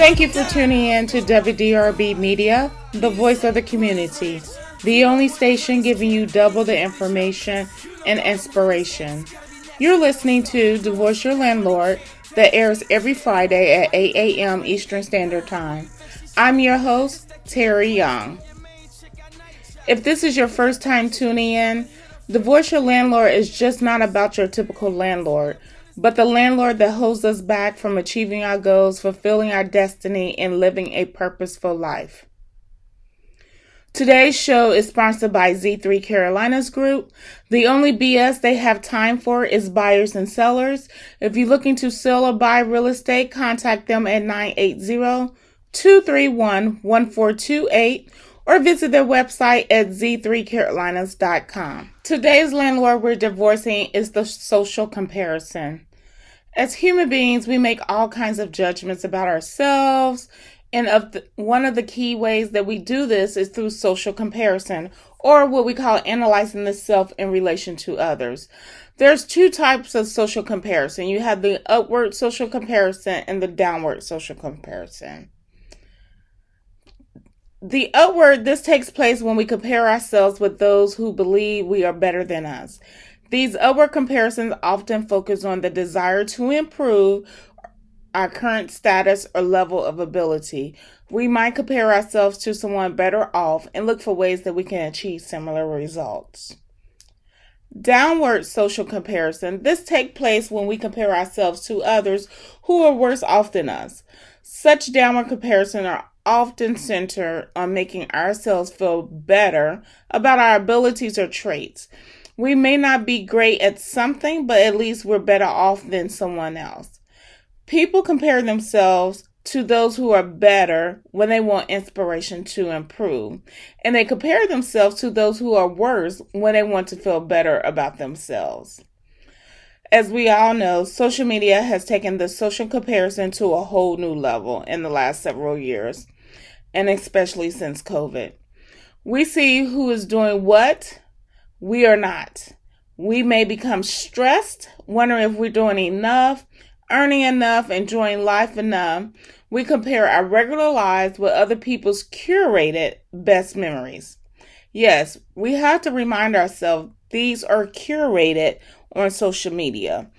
Thank you for tuning in to WDRB Media, the voice of the community, the only station giving you double the information and inspiration. You're listening to Divorce Your Landlord that airs every Friday at 8 a.m. Eastern Standard Time. I'm your host, Terri Young. If this is your first time tuning in, Divorce Your Landlord is just not about your typical landlord, but the landlord that holds us back from achieving our goals, fulfilling our destiny, and living a purposeful life. Today's show is sponsored by Z3 Carolinas Group. The only BS they have time for is buyers and sellers. If you're looking to sell or buy real estate, contact them at 980-231-1428 or visit their website at z3carolinas.com. Today's landlord we're divorcing is the social comparison. As human beings, we make all kinds of judgments about ourselves, and one of the key ways that we do this is through social comparison, or what we call analyzing the self in relation to others. There's two types of social comparison. You have the upward social comparison and the downward social comparison. The upward, this takes place when we compare ourselves with those who believe we are better than us. These upward comparisons often focus on the desire to improve our current status or level of ability. We might compare ourselves to someone better off and look for ways that we can achieve similar results. Downward social comparison, this takes place when we compare ourselves to others who are worse off than us. Such downward comparisons are often centered on making ourselves feel better about our abilities or traits. We may not be great at something, but at least we're better off than someone else. People compare themselves to those who are better when they want inspiration to improve, and they compare themselves to those who are worse when they want to feel better about themselves. As we all know, social media has taken the social comparison to a whole new level in the last several years, and especially since COVID. We see who is doing what we are not. We may become stressed, wondering if we're doing enough, earning enough, enjoying life enough. We compare our regular lives with other people's curated best memories. Yes, we have to remind ourselves these are curated on social media.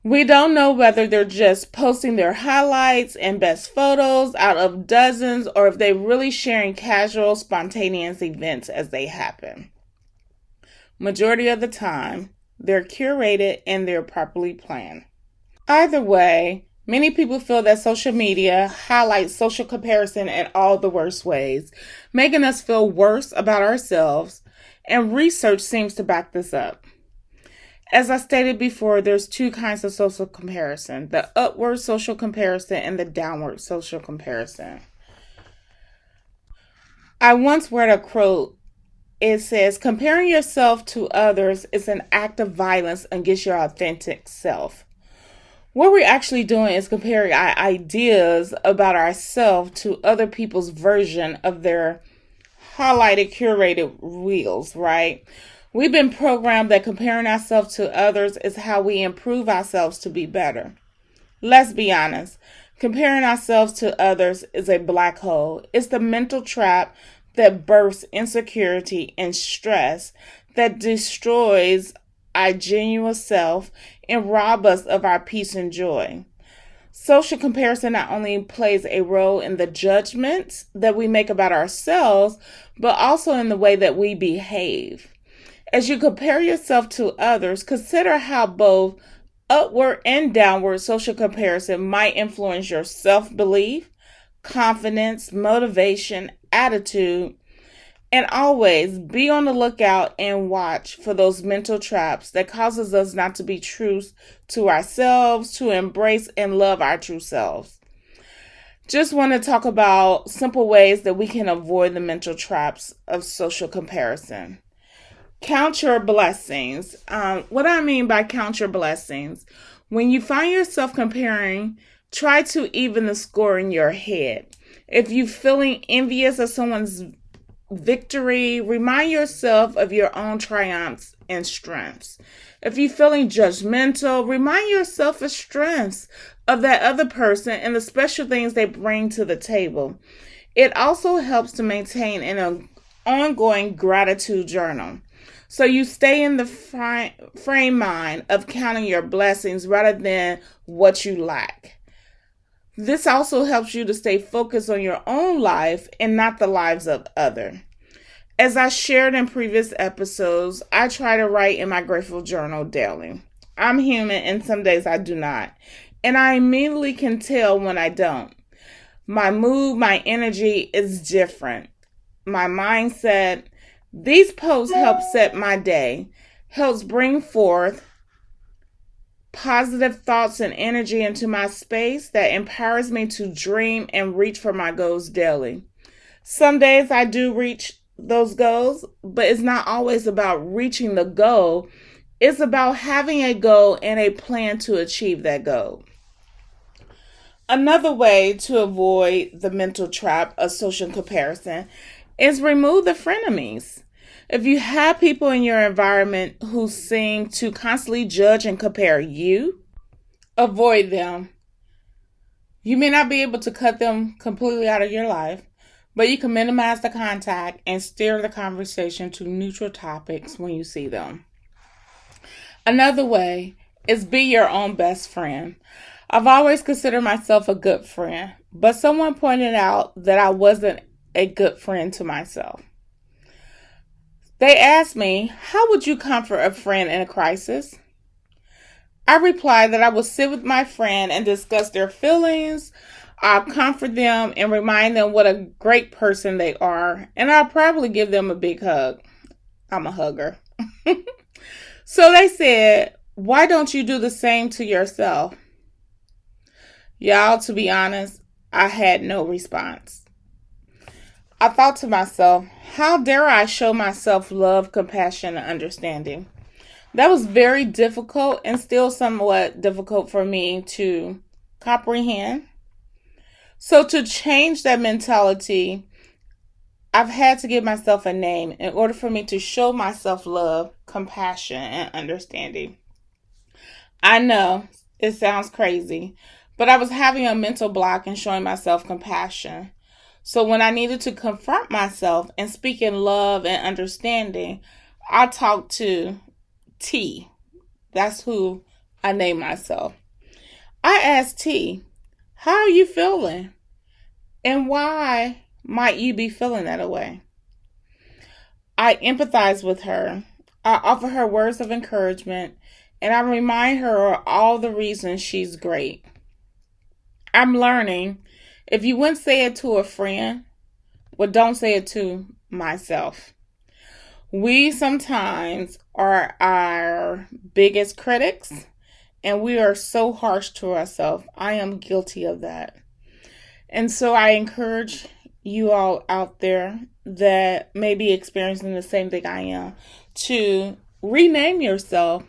We don't know whether they're just posting their highlights and best photos out of dozens or if they're really sharing casual, spontaneous events as they happen. Majority of the time, they're curated and they're properly planned. Either way, many people feel that social media highlights social comparison in all the worst ways, making us feel worse about ourselves, and research seems to back this up. As I stated before, there's two kinds of social comparison, the upward social comparison and the downward social comparison. I once read a quote. It says, comparing yourself to others is an act of violence against your authentic self. What we're actually doing is comparing our ideas about ourselves to other people's version of their highlighted, curated reels, right? We've been programmed that comparing ourselves to others is how we improve ourselves to be better. Let's be honest. Comparing ourselves to others is a black hole. It's the mental trap that births insecurity and stress, that destroys our genuine self and robs us of our peace and joy. Social comparison not only plays a role in the judgments that we make about ourselves, but also in the way that we behave. As you compare yourself to others, consider how both upward and downward social comparison might influence your self-belief, confidence, motivation, attitude, and always be on the lookout and watch for those mental traps that causes us not to be true to ourselves, to embrace and love our true selves. Just want to talk about simple ways that we can avoid the mental traps of social comparison. Count your blessings. What I mean by count your blessings, when you find yourself comparing, try to even the score in your head. If you're feeling envious of someone's victory, remind yourself of your own triumphs and strengths. If you're feeling judgmental, remind yourself of strengths of that other person and the special things they bring to the table. It also helps to maintain an ongoing gratitude journal, so you stay in the frame mind of counting your blessings rather than what you lack. This also helps you to stay focused on your own life and not the lives of others. As I shared in previous episodes, I try to write in my grateful journal daily. I'm human and some days I do not. And I immediately can tell when I don't. My mood, my energy is different. My mindset, these posts help set my day, helps bring forth positive thoughts and energy into my space that empowers me to dream and reach for my goals daily. Some days I do reach those goals, but it's not always about reaching the goal. It's about having a goal and a plan to achieve that goal. Another way to avoid the mental trap of social comparison is remove the frenemies. If you have people in your environment who seem to constantly judge and compare you, avoid them. You may not be able to cut them completely out of your life, but you can minimize the contact and steer the conversation to neutral topics when you see them. Another way is be your own best friend. I've always considered myself a good friend, but someone pointed out that I wasn't a good friend to myself. They asked me, how would you comfort a friend in a crisis? I replied that I would sit with my friend and discuss their feelings. I'll comfort them and remind them what a great person they are, and I'll probably give them a big hug. I'm a hugger. So they said, why don't you do the same to yourself? Y'all, to be honest, I had no response. I thought to myself, how dare I show myself love, compassion, and understanding? That was very difficult and still somewhat difficult for me to comprehend. So to change that mentality, I've had to give myself a name in order for me to show myself love, compassion, and understanding. I know it sounds crazy, but I was having a mental block in showing myself compassion. So when I needed to confront myself and speak in love and understanding, I talked to T. That's who I named myself. I asked T, how are you feeling? And why might you be feeling that way? I empathize with her. I offer her words of encouragement, and I remind her of all the reasons she's great. I'm learning, if you wouldn't say it to a friend, well, don't say it to myself. We sometimes are our biggest critics, and we are so harsh to ourselves. I am guilty of that. And so I encourage you all out there that may be experiencing the same thing I am to rename yourself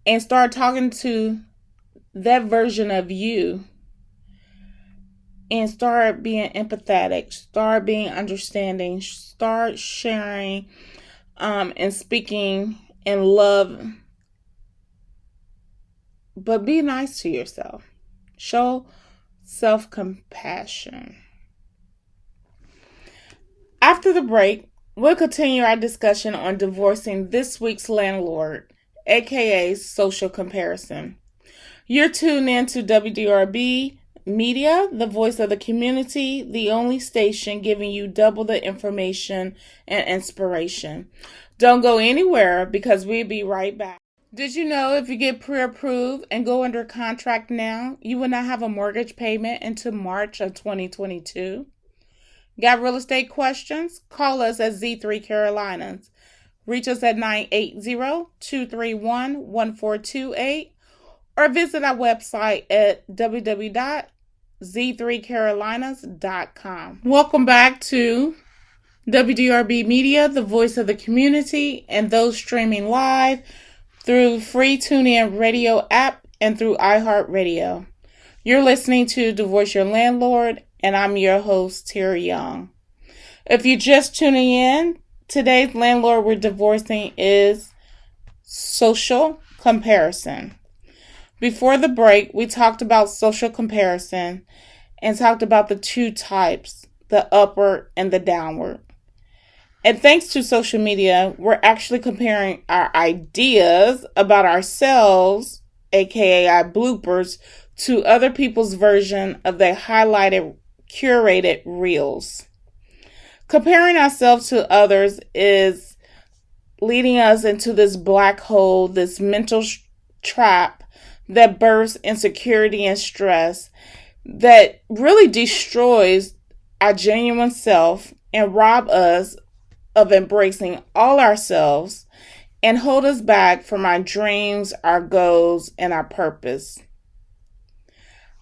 and start talking to that version of you and start being empathetic, start being understanding, start sharing and speaking in love. But be nice to yourself. Show self-compassion. After the break, we'll continue our discussion on divorcing this week's landlord, aka social comparison. You're tuned in to WDRB Media, the voice of the community, the only station giving you double the information and inspiration. Don't go anywhere because we'll be right back. Did you know if you get pre-approved and go under contract now, you will not have a mortgage payment until March of 2022? Got real estate questions? Call us at Z3 Carolinas. Reach us at 980-231-1428 or visit our website at www.z3carolinas.com. Welcome back to WDRB Media, the voice of the community, and those streaming live through free TuneIn radio app and through iHeartRadio. You're listening to Divorce Your Landlord, and I'm your host, Terri Young. If you're just tuning in, today's landlord we're divorcing is social comparison. Before the break, we talked about social comparison and talked about the two types, the upward and the downward. And thanks to social media, we're actually comparing our ideas about ourselves, aka our bloopers, to other people's version of their highlighted, curated reels. Comparing ourselves to others is leading us into this black hole, this mental trap that births insecurity and stress that really destroys our genuine self and rob us of embracing all ourselves and hold us back from our dreams, our goals, and our purpose.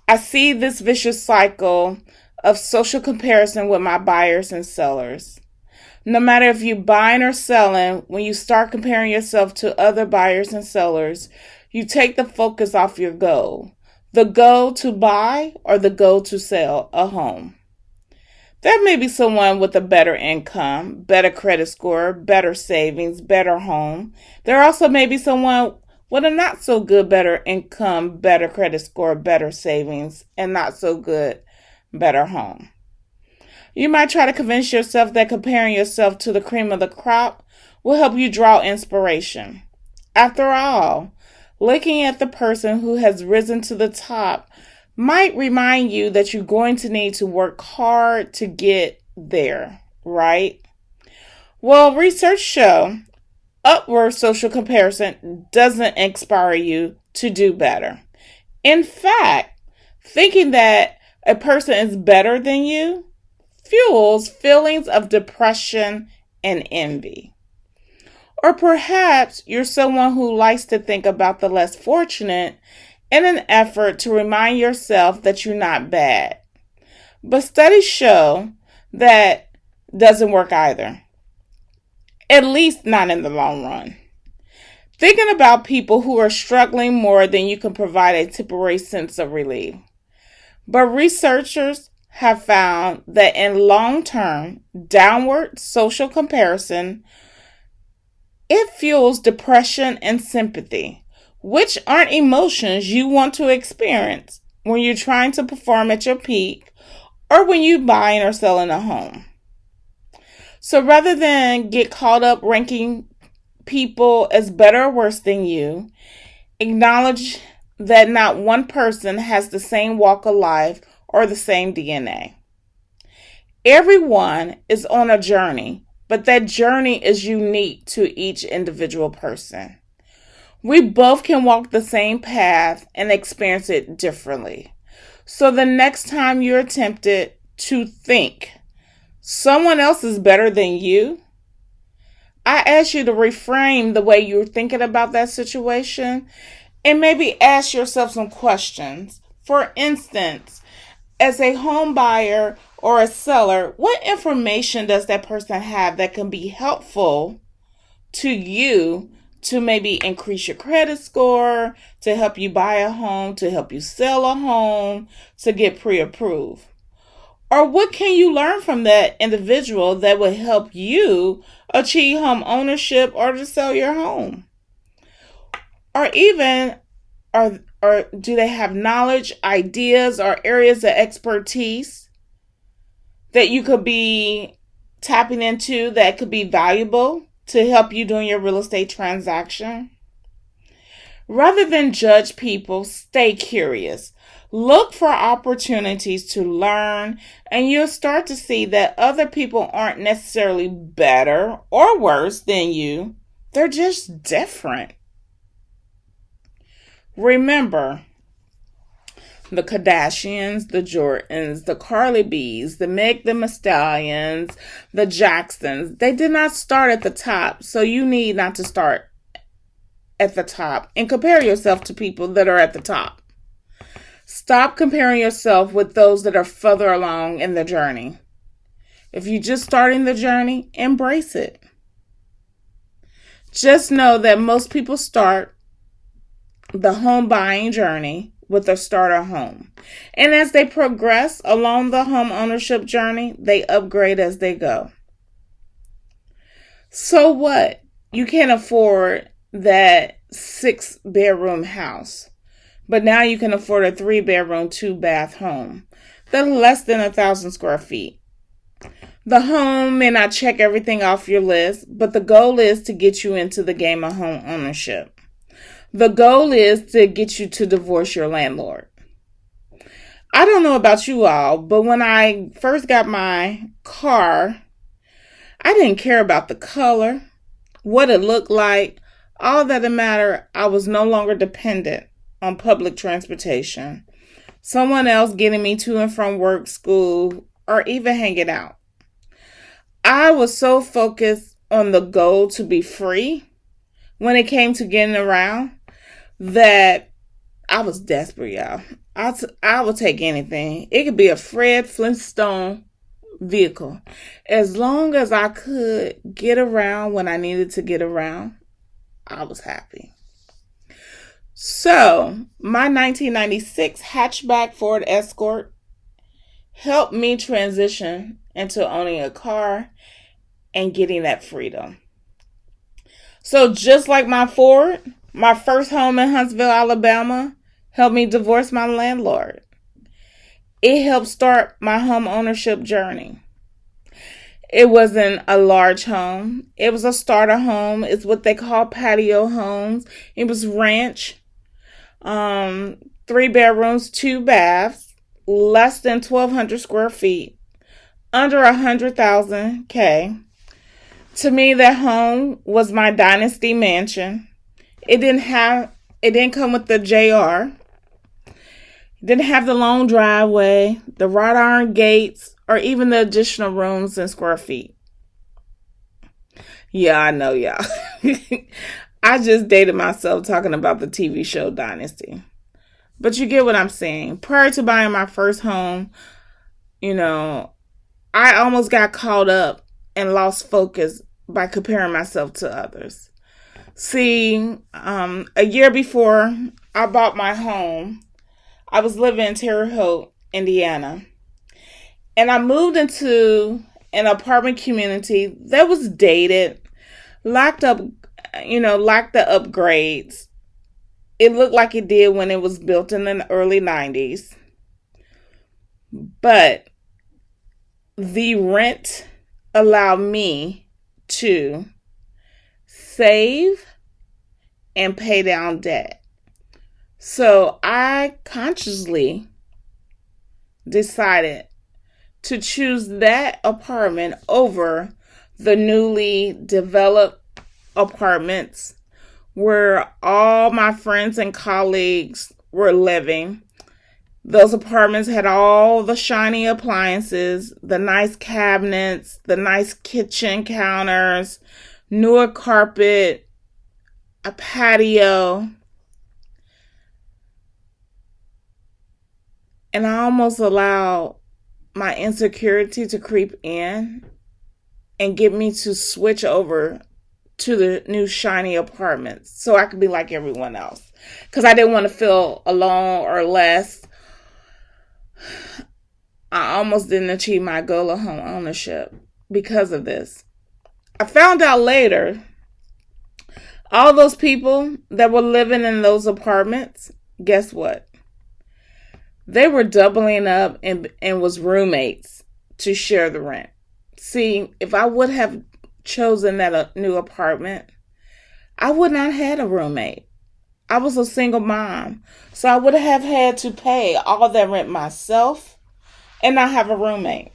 I see this vicious cycle of social comparison with my buyers and sellers. No matter if you're buying or selling, when you start comparing yourself to other buyers and sellers, you take the focus off your goal. The goal to buy or the goal to sell a home. There may be someone with a better income, better credit score, better savings, better home. There also may be someone with a not so good better income, better credit score, better savings, and not so good better home. You might try to convince yourself that comparing yourself to the cream of the crop will help you draw inspiration. After all, looking at the person who has risen to the top might remind you that you're going to need to work hard to get there, right? Well, research shows upward social comparison doesn't inspire you to do better. In fact, thinking that a person is better than you fuels feelings of depression and envy. Or perhaps you're someone who likes to think about the less fortunate in an effort to remind yourself that you're not bad. But studies show that doesn't work either. At least not in the long run. Thinking about people who are struggling more than you can provide a temporary sense of relief. But researchers have found that in long-term, downward social comparison, it fuels depression and sympathy, which aren't emotions you want to experience when you're trying to perform at your peak or when you're buying or selling a home. So rather than get caught up ranking people as better or worse than you, acknowledge that not one person has the same walk of life or the same DNA. Everyone is on a journey, but that journey is unique to each individual person. We both can walk the same path and experience it differently. So the next time you're tempted to think someone else is better than you, I ask you to reframe the way you're thinking about that situation and maybe ask yourself some questions. For instance, as a home buyer or a seller, what information does that person have that can be helpful to you to maybe increase your credit score, to help you buy a home, to help you sell a home, to get pre-approved? Or what can you learn from that individual that will help you achieve home ownership or to sell your home? Or even, or do they have knowledge, ideas, or areas of expertise that you could be tapping into that could be valuable to help you during your real estate transaction? Rather than judge people, stay curious. Look for opportunities to learn, and you'll start to see that other people aren't necessarily better or worse than you. They're just different. Remember, the Kardashians, the Jordans, the Carly B's, the Meg the Stallions, the Jacksons, they did not start at the top, so you need not to start at the top and compare yourself to people that are at the top. Stop comparing yourself with those that are further along in the journey. If you're just starting the journey, embrace it. Just know that most people start the home buying journey with a starter home. And as they progress along the home ownership journey, they upgrade as they go. So what? You can't afford that 6-bedroom house, but now you can afford a 3-bedroom, 2-bath home that's less than 1,000 square feet. The home may not check everything off your list, but the goal is to get you into the game of home ownership. The goal is to get you to divorce your landlord. I don't know about you all, but when I first got my car, I didn't care about the color, what it looked like. All that mattered, I was no longer dependent on public transportation, someone else getting me to and from work, school, or even hanging out. I was so focused on the goal to be free when it came to getting around that I was desperate, y'all. I would take anything. It could be a Fred Flintstone vehicle. As long as I could get around when I needed to get around, I was happy. So, my 1996 hatchback Ford Escort helped me transition into owning a car and getting that freedom. So, just like my Ford, my first home in Huntsville, Alabama, helped me divorce my landlord. It helped start my home ownership journey. It wasn't a large home. It was a starter home. It's what they call patio homes. It was ranch. 3 bedrooms, 2 baths, less than 1,200 square feet, under 100,000 K. To me, that home was my dynasty mansion. It didn't come with the JR. It didn't have the long driveway, the wrought iron gates, or even the additional rooms and square feet. Yeah, I know, y'all. I just dated myself talking about the TV show Dynasty. But you get what I'm saying. Prior to buying my first home, I almost got caught up and lost focus by comparing myself to others. See, a year before I bought my home, I was living in Terri, Indiana. And I moved into an apartment community that was dated, lacked the upgrades. It looked like it did when it was built in the early 90s. But the rent allowed me to save and pay down debt. So I consciously decided to choose that apartment over the newly developed apartments where all my friends and colleagues were living. Those apartments had all the shiny appliances, the nice cabinets, the nice kitchen counters, newer carpet, a patio. And I almost allowed my insecurity to creep in and get me to switch over to the new shiny apartments so I could be like everyone else. Because I didn't want to feel alone or less. I almost didn't achieve my goal of home ownership because of this. I found out later, all those people that were living in those apartments, guess what? They were doubling up and was roommates to share the rent. See, if I would have chosen that new apartment, I would not have had a roommate. I was a single mom, so I would have had to pay all that rent myself and not have a roommate,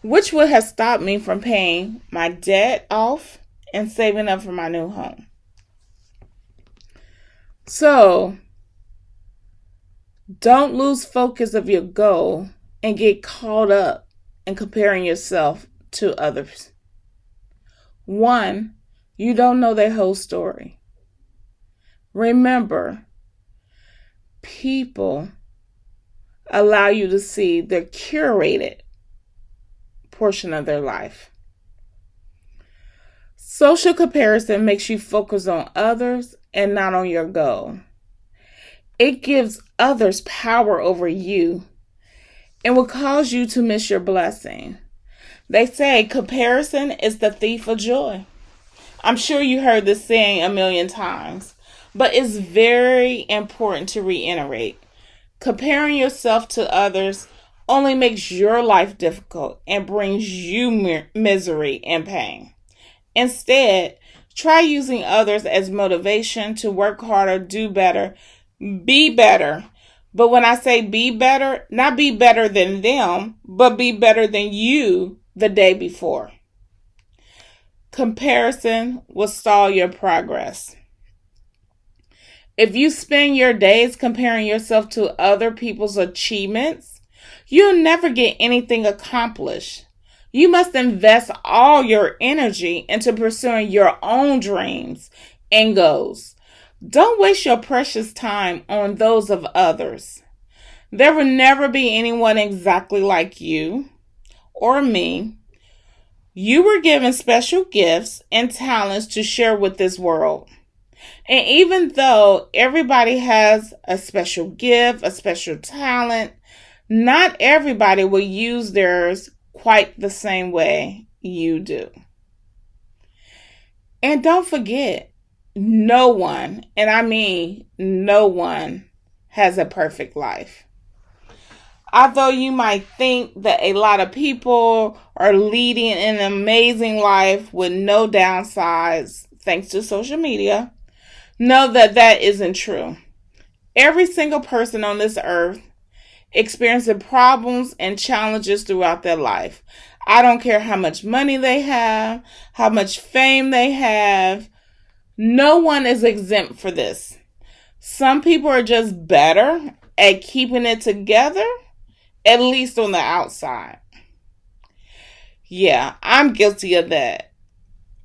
which would have stopped me from paying my debt off and saving up for my new home. So, don't lose focus of your goal and get caught up in comparing yourself to others. One, you don't know their whole story. Remember, people allow you to see the curated portion of their life. Social comparison makes you focus on others and not on your goal. It gives others power over you and will cause you to miss your blessing. They say comparison is the thief of joy. I'm sure you heard this saying a million times, but it's very important to reiterate. Comparing yourself to others only makes your life difficult and brings you misery and pain. Instead, try using others as motivation to work harder, do better, be better. But when I say be better, not be better than them, but be better than you the day before. Comparison will stall your progress. If you spend your days comparing yourself to other people's achievements, you'll never get anything accomplished. You must invest all your energy into pursuing your own dreams and goals. Don't waste your precious time on those of others. There will never be anyone exactly like you or me. You were given special gifts and talents to share with this world. And even though everybody has a special gift, a special talent, not everybody will use theirs quite the same way you do. And don't forget, no one, and I mean no one, has a perfect life. Although you might think that a lot of people are leading an amazing life with no downsides thanks to social media, know that that isn't true. Every single person on this earth experiencing problems and challenges throughout their life. I don't care how much money they have, how much fame they have. No one is exempt for this. Some people are just better at keeping it together, at least on the outside. Yeah, I'm guilty of that.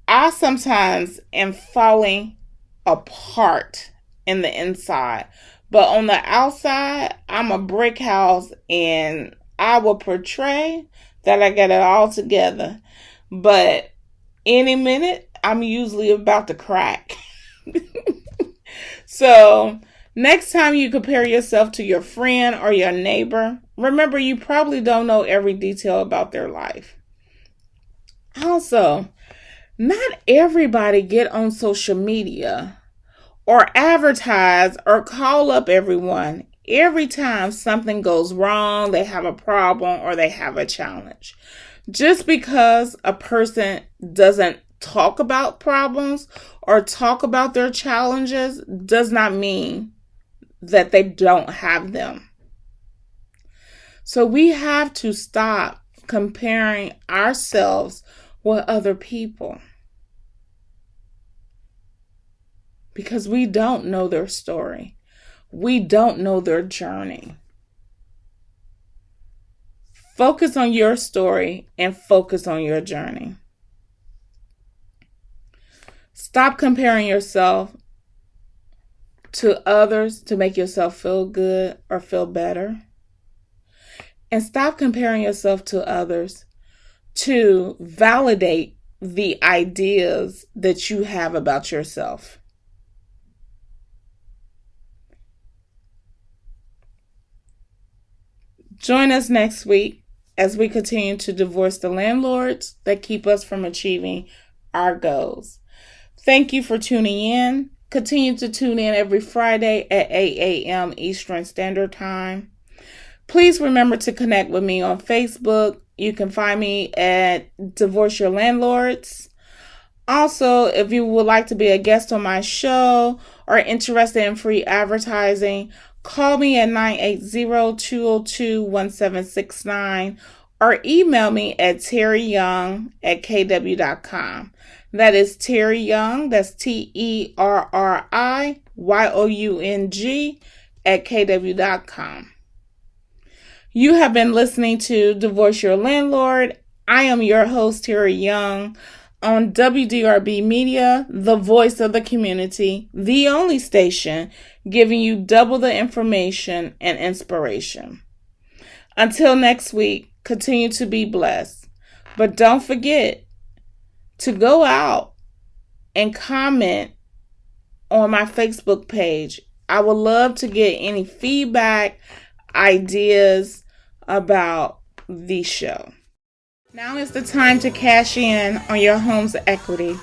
I sometimes am falling apart in the inside. But on the outside, I'm a brick house and I will portray that I got it all together. But any minute, I'm usually about to crack. So, next time you compare yourself to your friend or your neighbor, remember you probably don't know every detail about their life. Also, not everybody get on social media or advertise or call up everyone every time something goes wrong, they have a problem, or they have a challenge. Just because a person doesn't talk about problems or talk about their challenges does not mean that they don't have them. So we have to stop comparing ourselves with other people, because we don't know their story. We don't know their journey. Focus on your story and focus on your journey. Stop comparing yourself to others to make yourself feel good or feel better. And stop comparing yourself to others to validate the ideas that you have about yourself. Join us next week as we continue to divorce the landlords that keep us from achieving our goals. Thank you for tuning in. Continue to tune in every Friday at 8 a.m. Eastern Standard Time. Please remember to connect with me on Facebook. You can find me at Divorce Your Landlords. Also, if you would like to be a guest on my show or interested in free advertising, call me at 980-202-1769 or email me at terriyoung@kw.com. That is Terri Young, that's TerriYoung @kw.com. You have been listening to Divorce Your Landlord. I am your host, Terri Young, on WDRB Media, the voice of the community, the only station giving you double the information and inspiration. Until next week, continue to be blessed. But don't forget to go out and comment on my Facebook page. I would love to get any feedback, ideas about the show. Now is the time to cash in on your home's equity.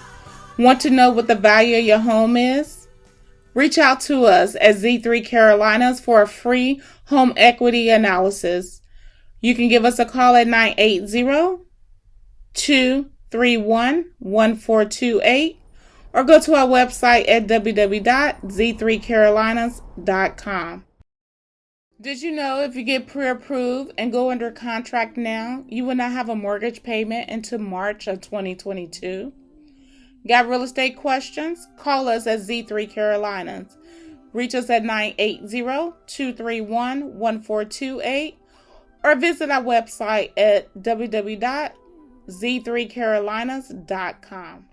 Want to know what the value of your home is? Reach out to us at Z3 Carolinas for a free home equity analysis. You can give us a call at 980-231-1428 or go to our website at www.z3carolinas.com. Did you know if you get pre-approved and go under contract now, you will not have a mortgage payment until March of 2022? Got real estate questions? Call us at Z3 Carolinas. Reach us at 980-231-1428 or visit our website at www.z3carolinas.com.